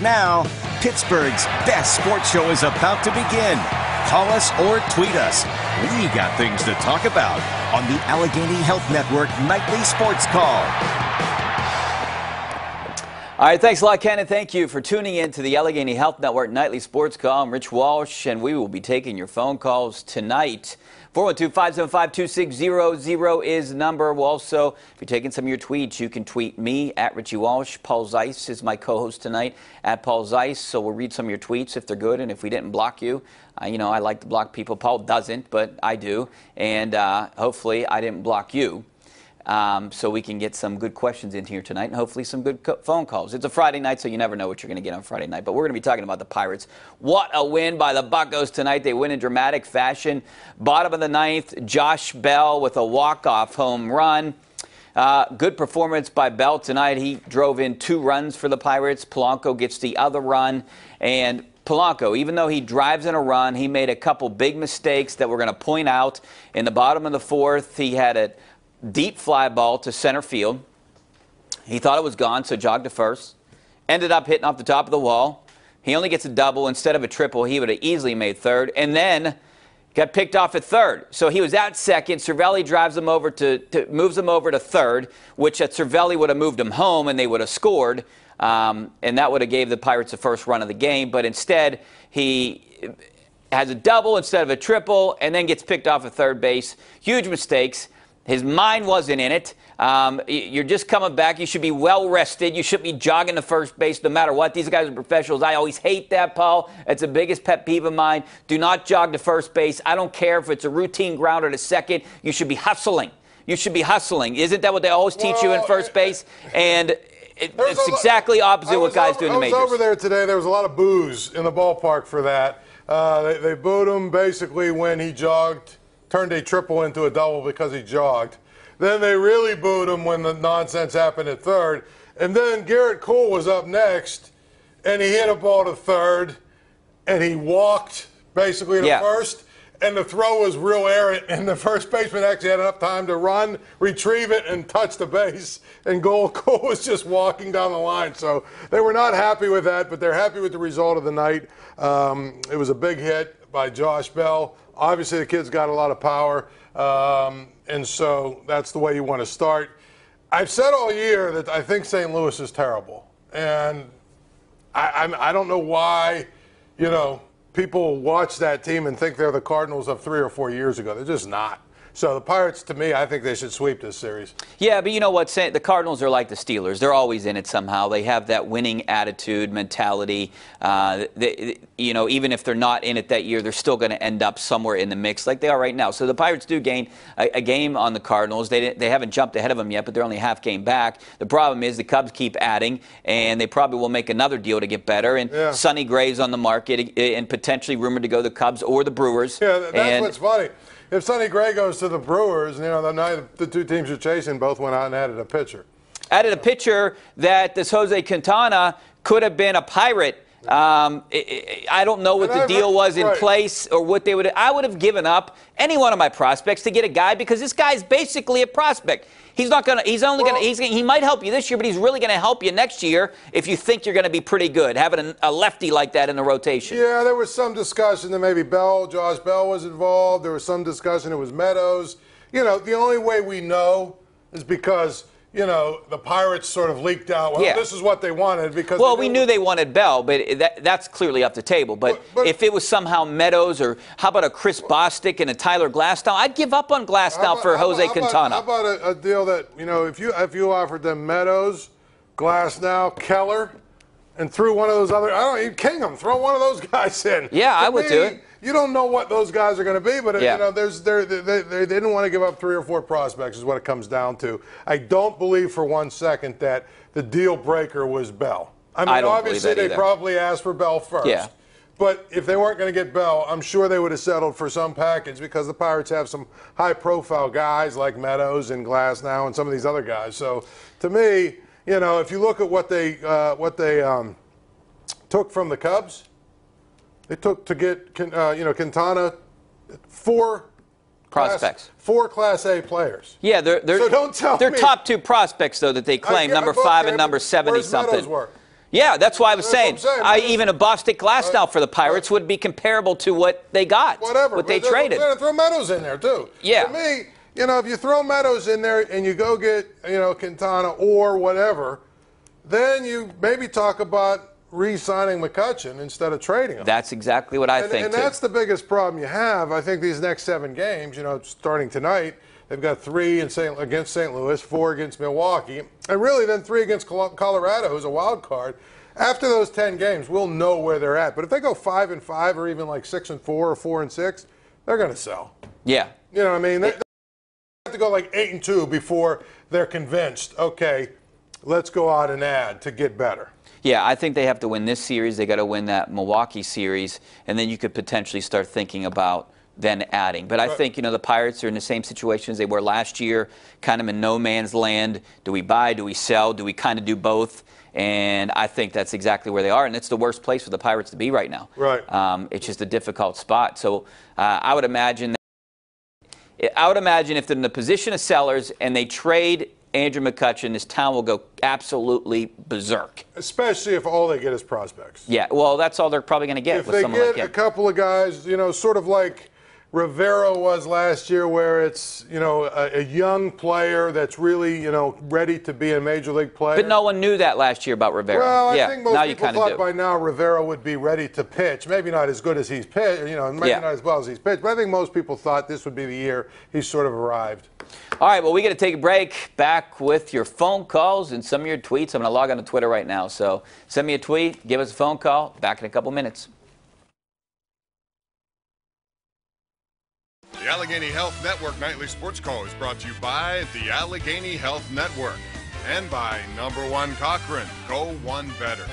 Now, Pittsburgh's best sports show is about to begin. Call us or tweet us. We got things to talk about on the Allegheny Health Network Nightly Sports Call. All right, thanks a lot, Ken, and thank you for tuning in to the Allegheny Health Network Nightly Sports Call. I'm Rich Walsh, and we will be taking your phone calls tonight. 412-575-2600 is the number. We'll also, if you're taking some of your tweets, you can tweet me at Richie Walsh. Paul Zeiss is my co-host tonight at Paul Zeiss, so we'll read some of your tweets if they're good, and if we didn't block you. I like to block people. Paul doesn't, but I do, and hopefully I didn't block you. So we can get some good questions in here tonight and hopefully some good phone calls. It's a Friday night, so you never know what you're going to get on Friday night. But we're going to be talking about the Pirates. What a win by the Buccos tonight. They win in dramatic fashion. Bottom of the ninth, Josh Bell with a walk-off home run. Good performance by Bell tonight. He drove in 2 runs for the Pirates. Polanco gets the other run. And Polanco, even though he drives in a run, he made a couple big mistakes that we're going to point out. In the bottom of the fourth, he had a deep fly ball to center field. He thought it was gone, so jogged to first. Ended up hitting off the top of the wall. He only gets a double instead of a triple. He would have easily made third. And then got picked off at third. So he was at second. Cervelli drives him over moves him over to third, which at Cervelli would have moved him home and they would have scored. And that would have gave the Pirates the first run of the game. But instead, he has a double instead of a triple and then gets picked off at third base. Huge mistakes. His mind wasn't in it. You're just coming back. You should be well rested. You should be jogging to first base no matter what. These guys are professionals. I always hate that, Paul. It's the biggest pet peeve of mine. Do not jog to first base. I don't care if it's a routine grounder to second. You should be hustling. You should be hustling. Isn't that what they always teach you in first base? And it's exactly opposite what guys do in the majors. I was over there today. There was a lot of boos in the ballpark for that. They booed him basically when he jogged. Turned a triple into a double because he jogged. Then they really booed him when the nonsense happened at third. And then Garrett Cole was up next, and he hit a ball to third, and he walked basically to first. And the throw was real errant, and the first baseman actually had enough time to run, retrieve it, and touch the base. And Cole was just walking down the line. So they were not happy with that, but they're happy with the result of the night. It was a big hit by Josh Bell. Obviously, the kid's got a lot of power, and so that's the way you want to start. I've said all year that I think St. Louis is terrible, and I don't know why, people watch that team and think they're the Cardinals of 3 or 4 years ago. They're just not. So the Pirates, to me, I think they should sweep this series. Yeah, but you know what? The Cardinals are like the Steelers. They're always in it somehow. They have that winning attitude, mentality. Even if they're not in it that year, they're still going to end up somewhere in the mix like they are right now. So the Pirates do gain a game on the Cardinals. They haven't jumped ahead of them yet, but they're only half game back. The problem is the Cubs keep adding, and they probably will make another deal to get better. And Sonny Gray's on the market and potentially rumored to go to the Cubs or the Brewers. Yeah, that's what's funny. If Sonny Gray goes to the Brewers, the 2 teams you're chasing both went out and added a pitcher. Added a pitcher that this Jose Quintana could have been a Pirate. I don't know what the deal was in place or what they would. I would have given up any one of my prospects to get a guy because this guy's basically a prospect. He's not gonna. He's only gonna. He might help you this year, but he's really gonna help you next year if you think you're gonna be pretty good. Having a lefty like that in the rotation. Yeah, there was some discussion that maybe Josh Bell was involved. There was some discussion it was Meadows. The only way we know is because the Pirates sort of leaked out, this is what they wanted. Because we knew they wanted Bell, but that's clearly off the table. But if it was somehow Meadows or how about a Chris Bostic and a Tyler Glasnow, I'd give up on Glasnow for Jose Quintana. How about a deal that, if you offered them Meadows, Glasnow, Keller, and threw one of those other, Kingham, throw one of those guys in. Yeah, I would do it. You don't know what those guys are going to be, but they didn't want to give up 3 or 4 prospects is what it comes down to. I don't believe for 1 second that the deal breaker was Bell. I mean, obviously they probably asked for Bell first. Yeah. But if they weren't going to get Bell, I'm sure they would have settled for some package because the Pirates have some high-profile guys like Meadows and Glasnow and some of these other guys. So to me, if you look at what they took from the Cubs. They took to get Quintana 4 prospects, 4 Class A players. Yeah, so don't tell they're me. top 2 prospects though that they claim, number 5 and number 70 something. Meadows work? Yeah, that's why I was saying. saying. Even a Bostic Glasnow for the Pirates would be comparable to what they got, what they traded. Throw Meadows in there, too. Yeah. To me, if you throw Meadows in there and you go get, Quintana or whatever, then you maybe talk about re-signing McCutchen instead of trading him. That's exactly what I think, and that's the biggest problem you have. I think these next 7 games, starting tonight, they've got 3 against St. Louis, 4 against Milwaukee, and really then 3 against Colorado, who's a wild card. After those 10 games, we'll know where they're at. But if they go 5-5 or even like 6-4 or 4-6, they're going to sell. Yeah. You know what I mean? They have to go like 8-2 before they're convinced, okay, let's go out and add to get better. Yeah, I think they have to win this series. They got to win that Milwaukee series, and then you could potentially start thinking about then adding. But I think, the Pirates are in the same situation as they were last year, kind of in no man's land. Do we buy? Do we sell? Do we kind of do both? And I think that's exactly where they are, and it's the worst place for the Pirates to be right now. Right. It's just a difficult spot. So I would imagine if they're in the position of sellers and they trade Andrew McCutchen, this town will go absolutely berserk. Especially if all they get is prospects. Yeah, well, that's all they're probably going to get with someone like him. If they get a couple of guys, sort of like Rivera was last year, where it's, a young player that's really, ready to be a major league player. But no one knew that last year about Rivera. Well, I think most people thought do. by now Rivera would be ready to pitch. Maybe not as good as he's pitched, maybe not as well as he's pitched. But I think most people thought this would be the year he's sort of arrived. All right, well, we got to take a break. Back with your phone calls and some of your tweets. I'm going to log on to Twitter right now. So send me a tweet, give us a phone call. Back in a couple minutes. The Allegheny Health Network Nightly Sports Call is brought to you by the Allegheny Health Network and by Number One Cochrane. Go one better.